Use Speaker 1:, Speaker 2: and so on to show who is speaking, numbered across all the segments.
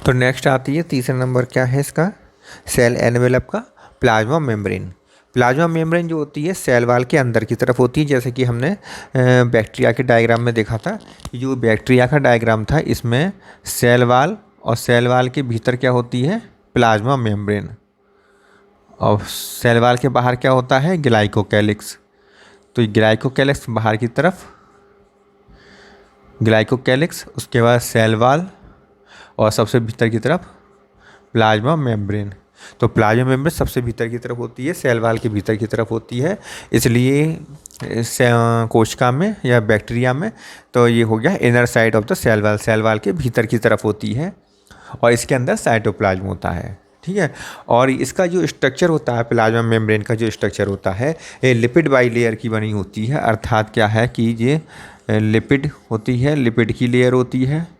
Speaker 1: तो नेक्स्ट आती है तीसरा नंबर, क्या है इसका, सेल एनवेलप का प्लाज्मा मेम्ब्रेन। प्लाज्मा मेम्ब्रेन जो होती है सेल वाल के अंदर की तरफ होती है, जैसे कि हमने बैक्टीरिया के डायग्राम में देखा था। जो बैक्टीरिया का डायग्राम था इसमें सेल वाल और सेल वाल के भीतर क्या होती है, प्लाज्मा मेम्ब्रेन, और सेल वाल के बाहर क्या होता है, ग्लाइकोकैलिक्स। तो ग्लाइकोकैलिक्स बाहर की तरफ, ग्लाइकोकैलिक्स, उसके बाद सेल वाल, और सबसे भीतर की तरफ प्लाज्मा मेम्ब्रेन। तो प्लाज्मा मेम्ब्रेन सबसे भीतर की तरफ होती है, सेल वाल के भीतर की तरफ होती है, इसलिए कोशिका में या बैक्टीरिया में तो ये हो गया inner side of the cell wall, cell wall के भीतर की तरफ होती है, और इसके अंदर साइटोप्लाज्म होता है। ठीक है। और इसका जो स्ट्रक्चर होता है, प्लाज्मा मेम्ब्रेन का जो स्ट्रक्चर होता है, ये लिपिड बाइलेयर की बनी होती है। अर्थात क्या है कि ये लिपिड होती है, लिपिड की लेयर होती है,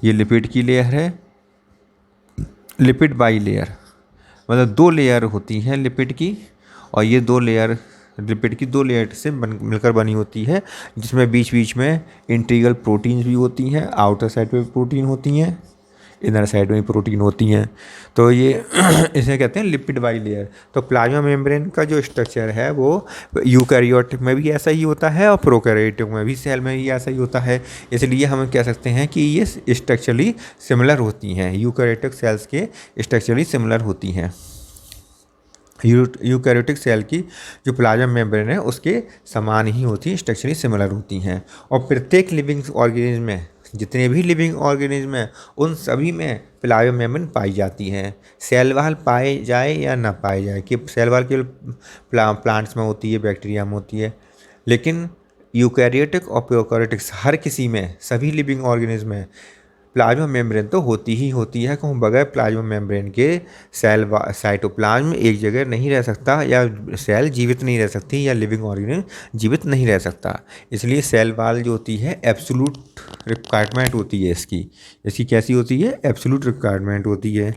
Speaker 1: ये लिपिड की लेयर है, लिपिड बाई लेयर, मतलब दो लेयर होती हैं लिपिड की, और ये दो लेयर लिपिड की दो लेयर से मिलकर बनी होती है, जिसमें बीच बीच में इंटीग्रल प्रोटीन्स भी होती हैं, आउटर साइड पे प्रोटीन होती हैं, इनर साइड में प्रोटीन होती हैं। तो ये इसे कहते हैं लिपिड बाई लेयर। तो प्लाज्मा मेम्ब्रेन का जो स्ट्रक्चर है वो यूकैरियोटिक में भी ऐसा ही होता है और प्रोकैरियोटिक में भी, सेल में भी ऐसा ही होता है। इसलिए हम कह सकते हैं कि ये स्ट्रक्चरली सिमिलर होती हैं, यूकैरियोटिक सेल्स के स्ट्रक्चरली सिमिलर होती हैं। यूकैरियोटिक सेल की जो प्लाज्मा मेम्ब्रेन है उसके समान ही होती है, स्ट्रक्चरली सिमिलर होती हैं। और प्रत्येक लिविंग ऑर्गेनिज्म में, जितने भी लिविंग ऑर्गेनिज्म हैं उन सभी में प्लाज्मा मेम्ब्रेन पाई जाती है। सेल वाल पाए जाए या ना पाए जाए, कि सेल वाल केवल प्लांट्स में होती है, बैक्टीरिया में होती है, लेकिन यूकैरियोटिक और प्रोकैरियोटिक्स हर किसी में, सभी लिविंग ऑर्गेनिज्म में प्लाज्मा मेम्ब्रेन तो होती ही होती है। क्यों, बगैर प्लाज्मा मेम्ब्रेन के सेल साइटोप्लाज्म एक जगह नहीं रह सकता, या सेल जीवित नहीं रह सकती, या लिविंग ऑर्गेनिज्म जीवित नहीं रह सकता। इसलिए सेल वाल जो होती है एब्सोल्यूट रिक्वायरमेंट होती है इसकी। इसकी कैसी होती है, एब्सोल्यूट रिक्वायरमेंट होती है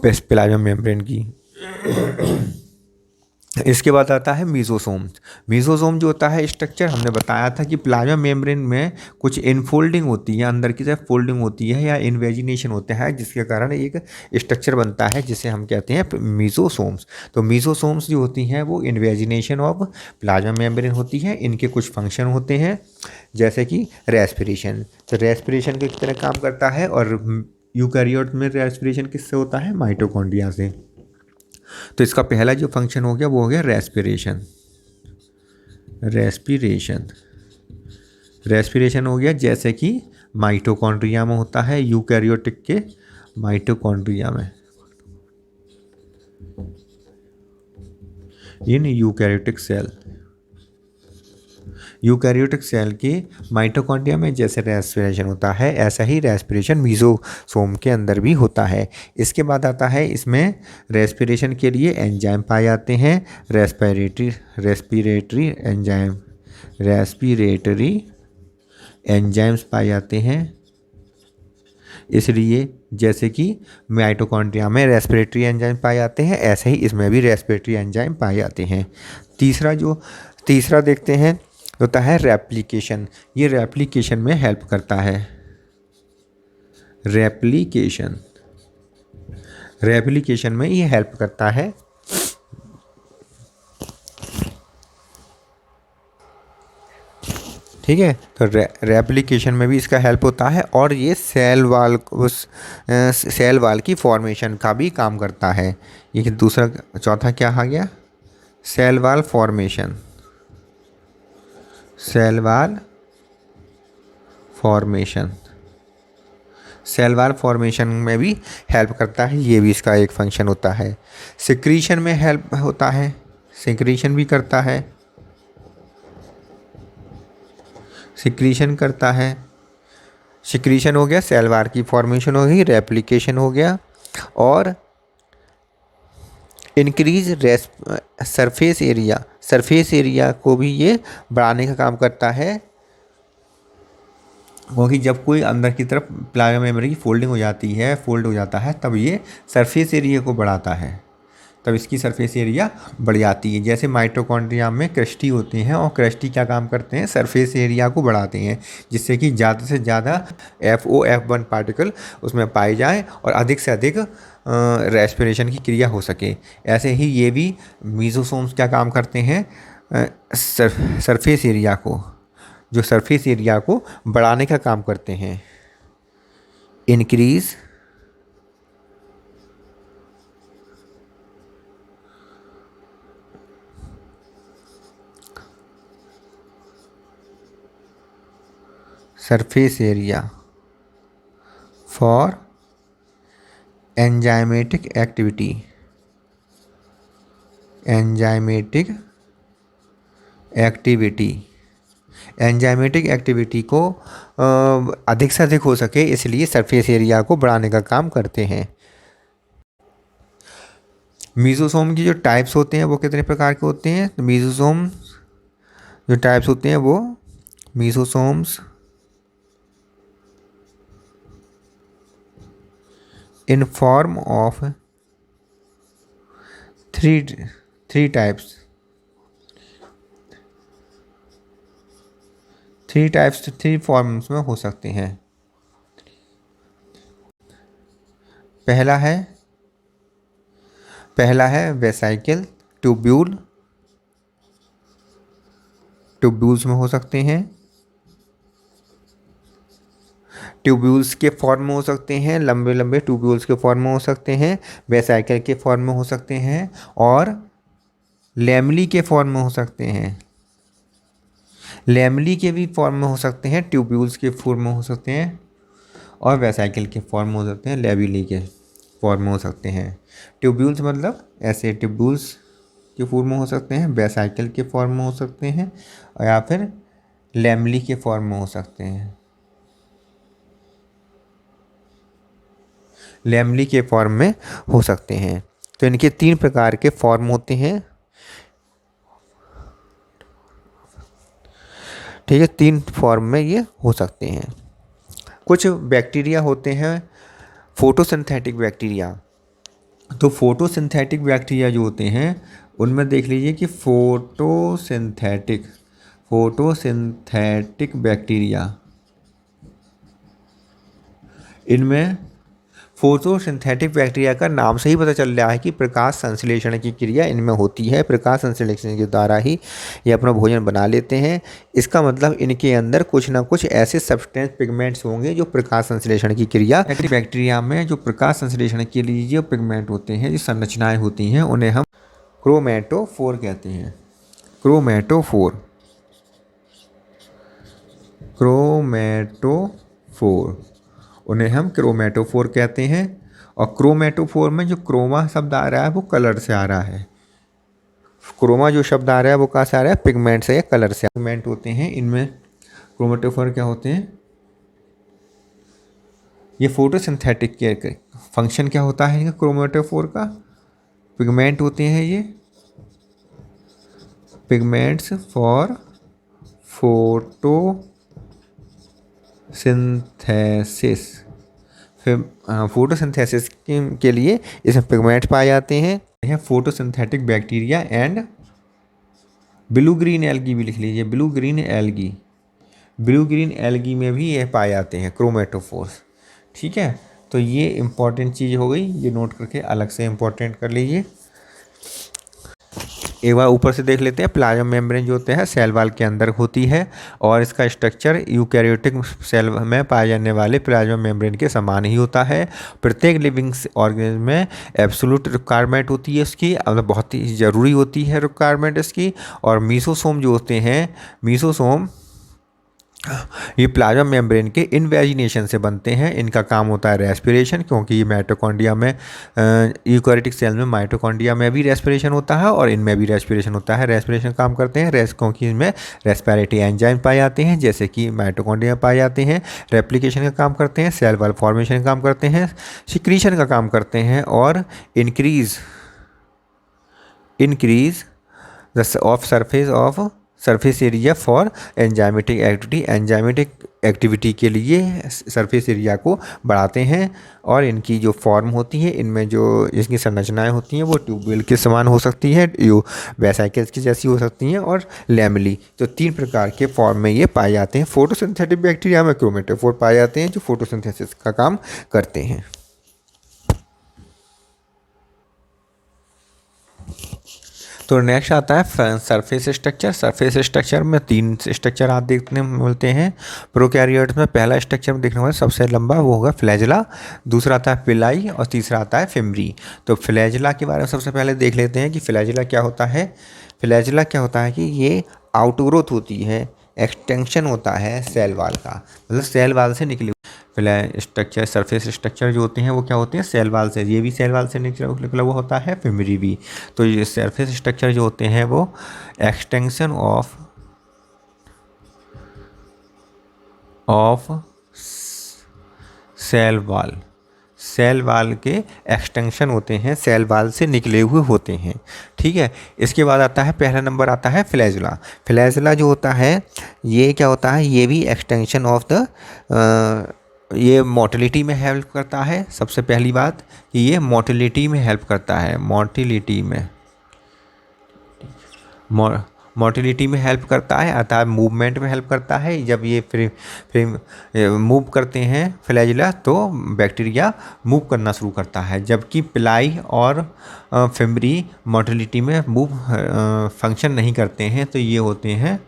Speaker 1: प्लाज्मा मेम्ब्रेन की। इसके बाद आता है मीजोसोम। मीजोसोम जो होता है स्ट्रक्चर, हमने बताया था कि प्लाज्मा मेम्ब्रेन में कुछ इनफोल्डिंग होती है, अंदर की तरफ फोल्डिंग होती है या इन्वेजिनेशन होता है, जिसके कारण एक स्ट्रक्चर बनता है जिसे हम कहते हैं मीजोसोम्स। तो मीजोसोम्स जो होती हैं वो इन्वेजिनेशन ऑफ प्लाज्मा मेम्ब्रेन होती है। इनके कुछ फंक्शन होते हैं, जैसे कि रेस्पिरेशन। तो रेस्पिरेशन की तरह काम करता है, और यूकैरियोट में रेस्पिरेशन किससे होता है, माइटोकॉन्ड्रिया से। तो इसका पहला जो फंक्शन हो गया वो हो गया रेस्पिरेशन। रेस्पिरेशन रेस्पिरेशन हो गया, जैसे कि माइटोकॉन्ड्रिया में होता है, यूकैरियोटिक के माइटोकॉन्ड्रिया में, in eukaryotic cell, eukaryotic cell की माइटोकॉन्ड्रिया में जैसे रेस्पिरेशन होता है, ऐसा ही रेस्पिरेशन मीजोसोम के अंदर भी होता है। इसके बाद आता है, इसमें रेस्पिरेशन के लिए एंजाइम पाए जाते हैं, रेस्पिरेटरी एंजाइम्स पाए जाते हैं। इसलिए जैसे कि माइटोकॉन्ड्रिया में रेस्पिरेटरी एंजाइम पाए जाते हैं, ऐसे ही इसमें भी रेस्पिरेटरी एंजाइम पाए जाते हैं। तीसरा देखते हैं होता है रेप्लिकेशन। ये रेप्लिकेशन में हेल्प करता है। रेप्लिकेशन में ये हेल्प करता है। ठीक है। तो रेप्लिकेशन में भी इसका हेल्प होता है, और ये सेल वाल की फॉर्मेशन का भी काम करता है। ये दूसरा, चौथा क्या आ गया, cell wall formation. Cell wall formation में भी हेल्प करता है, ये भी इसका एक फंक्शन होता है। सिक्रीशन में हेल्प होता है, सिक्रीशन भी करता है, सिक्रीशन हो गया, सेल वाल की फॉर्मेशन हो गई, रेप्लिकेशन हो गया, और इंक्रीज सरफेस एरिया को भी ये बढ़ाने का काम करता है। क्योंकि जब कोई अंदर की तरफ प्लाज्मा मेम्ब्रेन की फोल्ड हो जाता है, तब ये सरफेस एरिया को बढ़ाता है। तब इसकी सरफेस एरिया बढ़ जाती है। जैसे माइटोकॉन्ड्रिया में क्रस्टी होते हैं और क्रस्टी क्या काम करते हैं, सरफेस एरिया को बढ़ाते हैं जिससे कि ज़्यादा से ज़्यादा FOF1 पार्टिकल उसमें पाए जाए और अधिक से अधिक रेस्पिरेशन की क्रिया हो सके। ऐसे ही ये भी मीजोसोम्स क्या काम करते हैं, सरफेस एरिया को, जो सरफेस एरिया को बढ़ाने का काम करते हैं। Increase surface area for enzymatic activity enzymatic activity को अधिक से अधिक हो सके इसलिए सरफेस एरिया को बढ़ाने का काम करते हैं। मीजोसोम की जो टाइप्स होते हैं वो कितने प्रकार के होते हैं, तो मीजोसोम जो टाइप्स होते हैं वो मीजोसोम्स in form of three types three forms में हो सकते हैं। पहला है वेसाइकल ट्यूब्यूल्स में हो सकते हैं, ट्यूब्यूल्स के फॉर्म में हो सकते हैं, लंबे लंबे ट्यूब्यूल्स के फॉर्म में हो सकते हैं, वेसाइकल के फॉर्म में हो सकते हैं और लैमली के फॉर्म में हो सकते हैं। लैमली के भी फॉर्म में हो सकते हैं, ट्यूब्यूल्स के फॉर्म में हो सकते हैं और वेसाइकल के फॉर्म में हो सकते हैं, लैबिली के फॉर्म में हो सकते हैं। ट्यूब्यूल्स मतलब ऐसे ट्यूब्यूल्स के फॉर्म में हो सकते हैं, वेसाइकल के फॉर्म में हो सकते हैं और या फिर लैमली के फॉर्म में हो सकते हैं। लैमली के फॉर्म में हो सकते हैं। तो इनके 3 प्रकार के फॉर्म होते हैं, ठीक है, 3 फॉर्म में ये हो सकते हैं। कुछ बैक्टीरिया होते हैं फोटोसिंथेटिक बैक्टीरिया। तो फोटोसिंथेटिक बैक्टीरिया जो होते हैं उनमें देख लीजिए कि फोटोसिंथेटिक बैक्टीरिया, इनमें फोटोसिंथेटिक बैक्टीरिया का नाम से ही पता चल रहा है कि प्रकाश संश्लेषण की क्रिया इनमें होती है। प्रकाश संश्लेषण के द्वारा ही ये अपना भोजन बना लेते हैं। इसका मतलब इनके अंदर कुछ ना कुछ ऐसे सब्सटेंस पिगमेंट्स होंगे जो प्रकाश संश्लेषण की क्रिया। बैक्टीरिया में जो प्रकाश संश्लेषण के लिए जो पिगमेंट होते हैं, जो संरचनाएँ होती हैं, उन्हें हम क्रोमेटोफोर कहते हैं। क्रोमेटोफोर उन्हें हम क्रोमेटोफोर कहते हैं। और क्रोमेटोफोर में जो क्रोमा शब्द आ रहा है वो कलर से आ रहा है। क्रोमा जो शब्द आ रहा है वो कहाँ से आ रहा है, पिगमेंट से या कलर से। पिगमेंट होते हैं इनमें क्रोमेटोफोर क्या होते हैं, ये फोटोसिंथेटिक के फंक्शन क्या होता है इनका क्रोमेटोफोर का, पिगमेंट होते हैं ये, पिगमेंट्स फॉर फोटोसिंथेसिस। फिर फोटोसिंथेसिस के लिए इसमें पिगमेंट्स पाए जाते हैं। यह photosynthetic bacteria and blue green algae भी लिख लीजिए। ब्लू ग्रीन एल्गी में भी यह पाए जाते हैं क्रोमेटोफोर्स। ठीक है, तो ये इम्पॉर्टेंट चीज़ हो गई, ये नोट करके अलग से इम्पॉर्टेंट कर लीजिए। एक बार ऊपर से देख लेते हैं। प्लाज्मा मेम्ब्रेन जो होते हैं सेल वॉल के अंदर होती है और इसका स्ट्रक्चर यूकैरियोटिक सेल में पाए जाने वाले प्लाज्मा मेम्ब्रेन के समान ही होता है। प्रत्येक लिविंग ऑर्गेनिज्म में एब्सोल्यूट रिक्वायरमेंट होती है इसकी, मतलब बहुत ही ज़रूरी होती है रिक्वायरमेंट इसकी। और मीसोसोम जो होते हैं, मीसोसोम ये प्लाज्मा मेम्ब्रेन के इनवेजिनेशन से बनते हैं। इनका काम होता है रेस्पिरेशन, क्योंकि ये माइटोकॉन्ड्रिया में यूकैरियोटिक सेल में माइटोकॉन्ड्रिया में भी रेस्पिरेशन होता है और इनमें भी रेस्पिरेशन होता है। रेस्पिरेशन काम करते हैं क्योंकि इनमें रेस्पिरेटरी एंजाइम पाए जाते हैं जैसे कि माइटोकॉन्ड्रिया पाए जाते हैं। रेप्लिकेशन का काम करते हैं, सेल वॉल फॉर्मेशन का काम करते हैं, सिक्रीशन का काम करते हैं और increase the of surface area for enzymatic activity. Enzymatic activity के लिए सरफेस एरिया को बढ़ाते हैं। और इनकी जो फॉर्म होती है, इनमें जो इसकी संरचनाएं होती हैं वो ट्यूबवेल के समान हो सकती है, यो वेसिकल्स की जैसी हो सकती हैं, और लैमेली। तो 3 प्रकार के फॉर्म में ये पाए जाते हैं। फोटोसिंथेटिक बैक्टीरिया में क्रोमेटोफोर पाए जाते हैं जो फोटोसिंथेसिस का काम करते हैं। तो नेक्स्ट आता है सरफेस स्ट्रक्चर। सरफेस स्ट्रक्चर में 3 स्ट्रक्चर आप देखने मिलते हैं प्रोकैरियोट्स में। पहला स्ट्रक्चर में देखने वाला सबसे लंबा वो होगा फ्लैजिला, दूसरा आता है पिलाई, और तीसरा आता है फिमरी। तो फ्लैजिला के बारे में सबसे पहले देख लेते हैं कि फ्लैजिला क्या होता है। फ्लैजिला क्या होता है कि ये आउटग्रोथ होती है, एक्सटेंशन होता है सेल वाल का, मतलब सेल वाल से निकली स्ट्रक्चर। सरफेस स्ट्रक्चर जो होते हैं वो क्या होते हैं, सेल वाल से। ये भी सेल वाल से निकला हुआ होता है, फिमरी भी। तो ये सरफेस स्ट्रक्चर जो होते हैं वो एक्सटेंशन ऑफ सेल वाल के एक्सटेंशन होते हैं, सेल वाल से निकले हुए होते हैं। ठीक है। इसके बाद आता है, पहला नंबर आता है फ्लैजिला। फ्लैजिला जो होता है ये क्या होता है, ये भी एक्सटेंशन ऑफ द ये मोटिलिटी में हेल्प करता है। सबसे पहली बात कि ये मोटिलिटी में हेल्प करता है, मोटिलिटी में हेल्प करता है, अर्थात मूवमेंट में हेल्प करता है। जब ये फिर मूव करते हैं फ्लैजिला तो बैक्टीरिया मूव करना शुरू करता है, जबकि पिलाई और फिमरी मोटिलिटी में फंक्शन नहीं करते हैं। तो ये होते हैं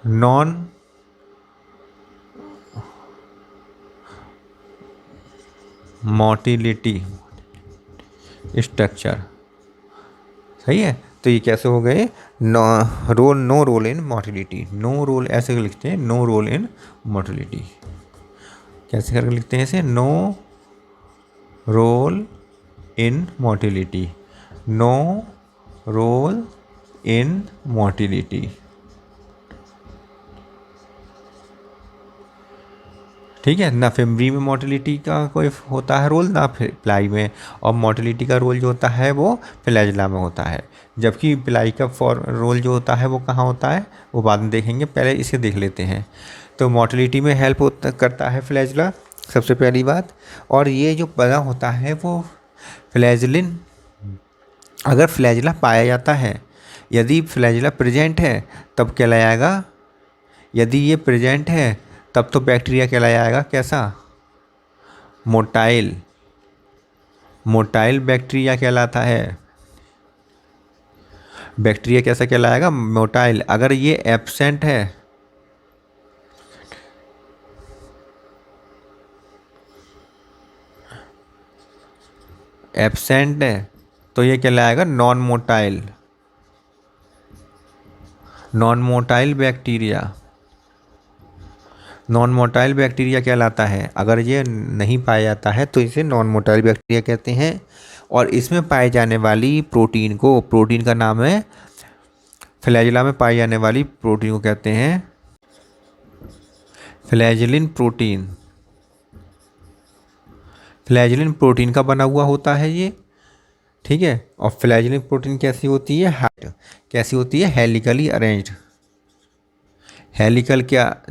Speaker 1: नॉन मोटिलिटी स्ट्रक्चर। सही है। तो ये कैसे हो गए, no role in motility. No role ऐसे लिखते हैं, नो रोल इन मोटिलिटी। कैसे करके लिखते हैं इसे, no role in motility, no role in motility. ठीक है ना। फिमरी में मोटिलिटी का कोई होता है रोल, ना पिलाई में। और मोटिलिटी का रोल जो होता है वो फ्लैजिला में होता है, जबकि पिलाई का रोल जो होता है वो कहाँ होता है वो बाद में देखेंगे, पहले इसे देख लेते हैं। तो मोटिलिटी में हेल्प करता है फ्लैजिला, सबसे पहली बात। और ये जो बना होता है वो फ्लैजिलिन, अगर फ्लैजिला पाया जाता है, यदि फ्लैजिला प्रेजेंट है तब कहलाएगा, यदि ये प्रेजेंट है तब तो बैक्टीरिया कहलाएगा कैसा, मोटाइल बैक्टीरिया कहलाता है। बैक्टीरिया कैसा कहलाएगा, मोटाइल। अगर ये एब्सेंट है तो ये कहलाएगा non motile bacteria. Non motile bacteria कहलाता है। अगर ये नहीं पाया जाता है तो इसे नॉन मोटाइल बैक्टीरिया कहते हैं। और इसमें पाए जाने वाली प्रोटीन का नाम है, फ्लैजिला में पाई जाने वाली प्रोटीन को कहते हैं फ्लैजिलिन प्रोटीन। फ्लैजिलिन प्रोटीन का बना हुआ होता है ये। ठीक है। और फ्लैजिलिन प्रोटीन कैसी होती है, कैसी होती है, हेलिकली अरेंज्ड। हेलिकल क्या,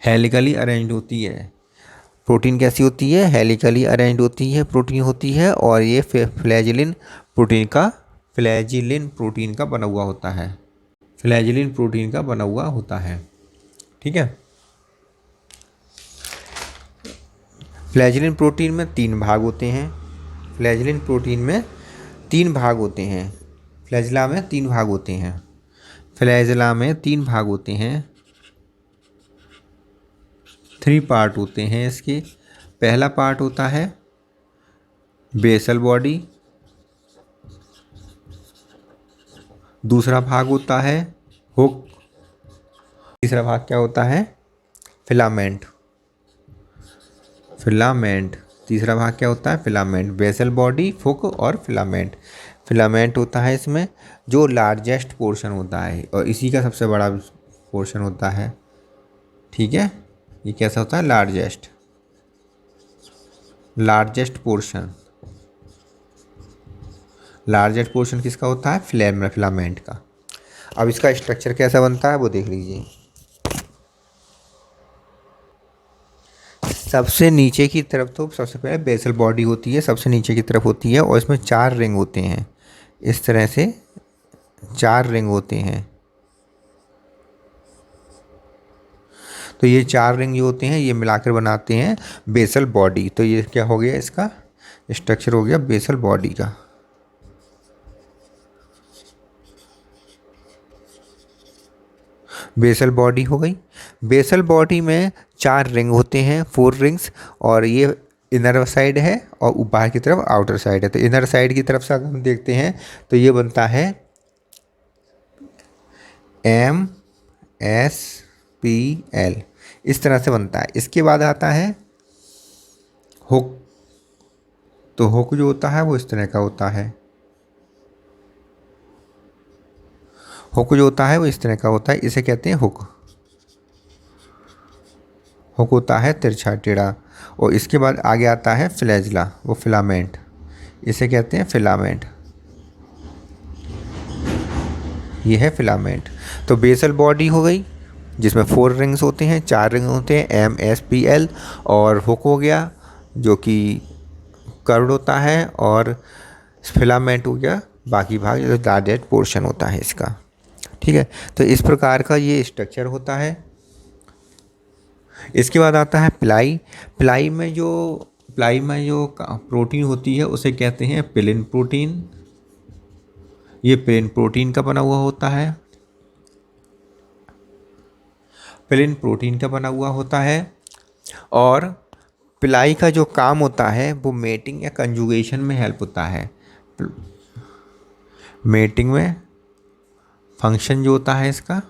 Speaker 1: हेलिकली अरेंज्ड होती है। प्रोटीन कैसी होती है, हेलिकली अरेंज्ड होती है, प्रोटीन होती है। और ये फ्लैजिलिन प्रोटीन का बना हुआ होता है, फ्लैजिलिन प्रोटीन का बना हुआ होता है। ठीक है। फ्लैजिलिन प्रोटीन में 3 भाग होते हैं। फ्लैजिलिन प्रोटीन में 3 भाग होते हैं। फ्लैजिला में 3 भाग होते हैं। फ्लैजिला में 3 भाग होते हैं, 3 पार्ट होते हैं इसके। पहला पार्ट होता है बेसल बॉडी, दूसरा भाग होता है हुक, तीसरा भाग क्या होता है, फिलामेंट। तीसरा भाग क्या होता है, फिलामेंट। बेसल बॉडी, हुक और फिलामेंट। फिलामेंट होता है इसमें जो लार्जेस्ट पोर्शन होता है, और इसी का सबसे बड़ा पोर्शन होता है। ठीक है। ये कैसा होता है, लार्जेस्ट पोर्शन। लार्जेस्ट पोर्शन किसका होता है? फिलामेंट का। अब इसका स्ट्रक्चर कैसा बनता है वो देख लीजिए। सबसे नीचे की तरफ तो सबसे पहले बेसल बॉडी होती है, सबसे नीचे की तरफ होती है, और इसमें 4 रिंग होते हैं। इस तरह से 4 रिंग होते हैं। तो ये 4 रिंग जो होते हैं ये मिलाकर बनाते हैं बेसल बॉडी। तो ये क्या हो गया? इसका स्ट्रक्चर हो गया बेसल बॉडी का। बेसल बॉडी हो गई। बेसल बॉडी में 4 रिंग होते हैं, 4 रिंग्स, और ये इनर साइड है और बाहर की तरफ आउटर साइड है। तो इनर साइड की तरफ से अगर हम देखते हैं तो ये बनता है MSPL, इस तरह से बनता है। इसके बाद आता है हुक। तो हुक जो होता है वो इस तरह का होता है। हुक जो होता है वो इस तरह का होता है, इसे कहते हैं हुक। हुक होता है तिरछा टेढ़ा। और इसके बाद आगे आता है फ्लैजला, वो फिलामेंट, इसे कहते हैं फिलामेंट। ये है फिलामेंट। तो बेसल बॉडी हो गई जिसमें 4 रिंग्स होते हैं, 4 रिंग होते हैं, MSPL। और हुक हो गया जो कि कर्व्ड होता है, और फिलामेंट हो गया बाकी भाग जो लार्जेस्ट पोर्शन होता है इसका। ठीक है, तो इस प्रकार का ये स्ट्रक्चर होता है। इसके बाद आता है प्लाई। प्लाई में जो प्रोटीन होती है उसे कहते हैं पिलिन प्रोटीन। ये पिलिन प्रोटीन का बना हुआ होता है। पिलिन प्रोटीन का बना हुआ होता है। और प्लाई का जो काम होता है वो मेटिंग या कंजुगेशन में हेल्प होता है। मेटिंग में फंक्शन जो होता है इसका,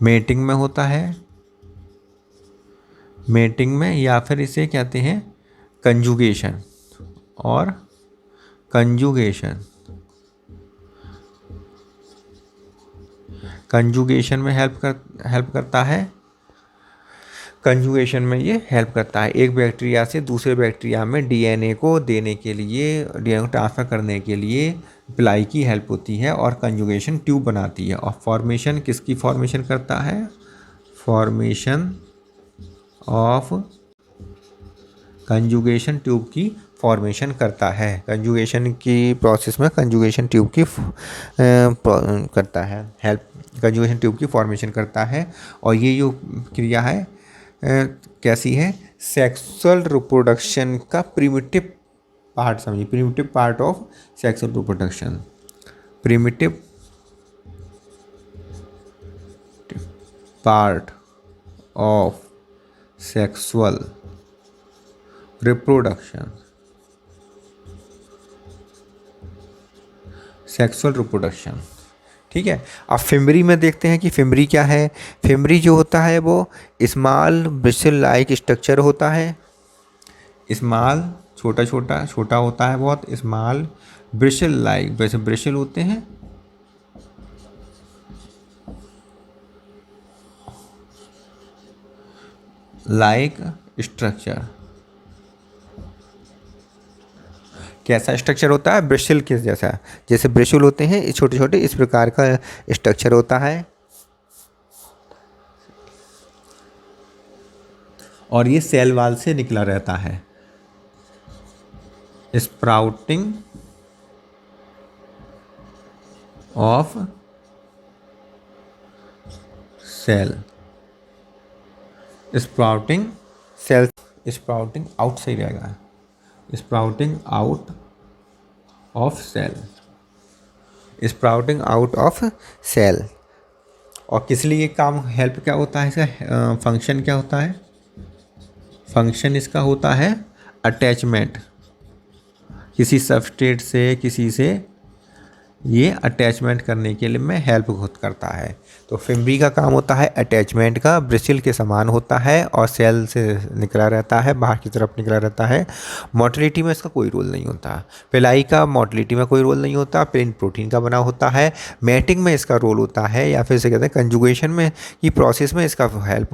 Speaker 1: मेटिंग में होता है, मेटिंग में, या फिर इसे कहते हैं कंजुगेशन और कंजुगेशन। कंजुगेशन में हेल्प करता है। कंजुगेशन में ये हेल्प करता है एक बैक्टीरिया से दूसरे बैक्टीरिया में डीएनए को देने के लिए, डीएनए को ट्रांसफ़र करने के लिए प्लाई की हेल्प होती है, और कंजुगेशन ट्यूब बनाती है। और फॉर्मेशन किसकी फॉर्मेशन करता है? फॉर्मेशन ऑफ कंजुगेशन ट्यूब की फॉर्मेशन करता है। कंजुगेशन की प्रोसेस में कंजुगेशन ट्यूब की करता है हेल्प, कंजुगेशन ट्यूब की फॉर्मेशन करता है। और ये जो क्रिया है कैसी है? सेक्सुअल रिप्रोडक्शन का प्रिमिटिव पार्ट समझिए, primitive part of sexual reproduction. Primitive part of sexual reproduction, sexual reproduction. ठीक है, अब फिमरी में देखते हैं कि फिमरी क्या है। फिमरी जो होता है वो स्मॉल ब्रिसल लाइक स्ट्रक्चर होता है। स्मॉल छोटा होता है बहुत। स्मॉल ब्रिसल लाइक, वैसे ब्रिसल होते हैं लाइक स्ट्रक्चर। कैसा स्ट्रक्चर होता है? ब्रिसल के जैसा, जैसे ब्रिसल होते हैं छोटे छोटे, इस प्रकार का स्ट्रक्चर होता है। और ये सेल वाल से निकला रहता है। Sprouting of cell, sprouting cell, sprouting out सही रहेगा, sprouting out of cell, sprouting out of cell. और किस लिए काम हेल्प क्या होता है इसका? फंक्शन क्या होता है? फंक्शन इसका होता है अटैचमेंट, किसी सबस्ट्रेट से किसी से ये अटैचमेंट करने के लिए में हेल्प खुद करता है। तो फिम्बरी का काम होता है अटैचमेंट का, ब्रिसिल के समान होता है और सेल से निकला रहता है, बाहर की तरफ निकला रहता है। मोटिलिटी में इसका कोई रोल नहीं होता। पिलाई का मोटिलिटी में कोई रोल नहीं होता, प्लेन प्रोटीन का बना होता है। मैटिंग में इसका रोल होता है, या फिर इसे कहते हैं कंजुगेशन में की प्रोसेस में इसका हेल्प,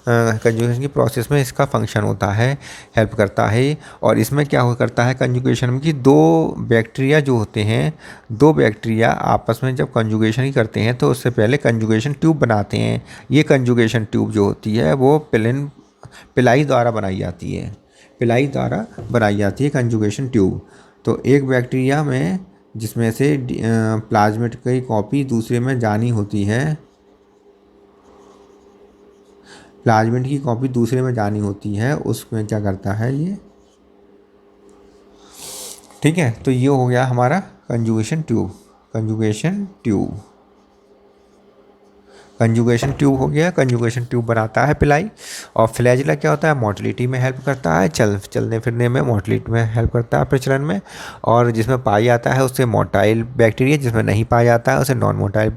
Speaker 1: कंजुगेशन की प्रोसेस में इसका फंक्शन होता है, हेल्प करता है। और इसमें क्या हो करता है कंजुगेशन में कि दो बैक्टीरिया जो होते हैं, दो बैक्टीरिया आपस में जब कंजुगेशन ही करते हैं तो उससे पहले कंजुगेशन ट्यूब बनाते हैं। ये कंजुगेशन ट्यूब जो होती है वो पिलाई द्वारा बनाई जाती है, पिलाई द्वारा बनाई जाती है कंजुगेशन ट्यूब। तो एक बैक्टीरिया में जिसमें से प्लाज्मिड की कॉपी दूसरे में जानी होती है, प्लाज्मिड की कॉपी दूसरे में जानी होती है, उसमें क्या करता है ये, ठीक है। तो ये हो गया हमारा conjugation tube, conjugation tube, conjugation tube हो गया। कंजुगेशन ट्यूब बनाता है पिलाई। और फ्लैजिला क्या होता है, मोटिलिटी में हेल्प करता है, चलने फिरने में मोटिलिटी में हेल्प करता है, प्रचलन में। और जिसमें पाया जाता है उससे मोटाइल बैक्टीरिया, जिसमें नहीं पाया जाता है उसे नॉन मोटाइल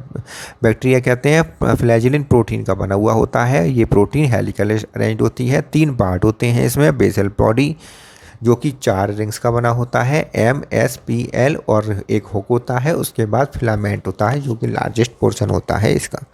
Speaker 1: बैक्टीरिया कहते हैं। फ्लैजिलिन प्रोटीन का बना हुआ होता है। ये प्रोटीन हेलिकल अरेंज होती है, 3 पार्ट होते हैं इसमें। बेसल बॉडी जो कि 4 रिंग्स का बना होता है, MSPL, और एक हुक होता है। उसके बाद फिलामेंट होता है जो कि लार्जेस्ट पोर्शन होता है इसका।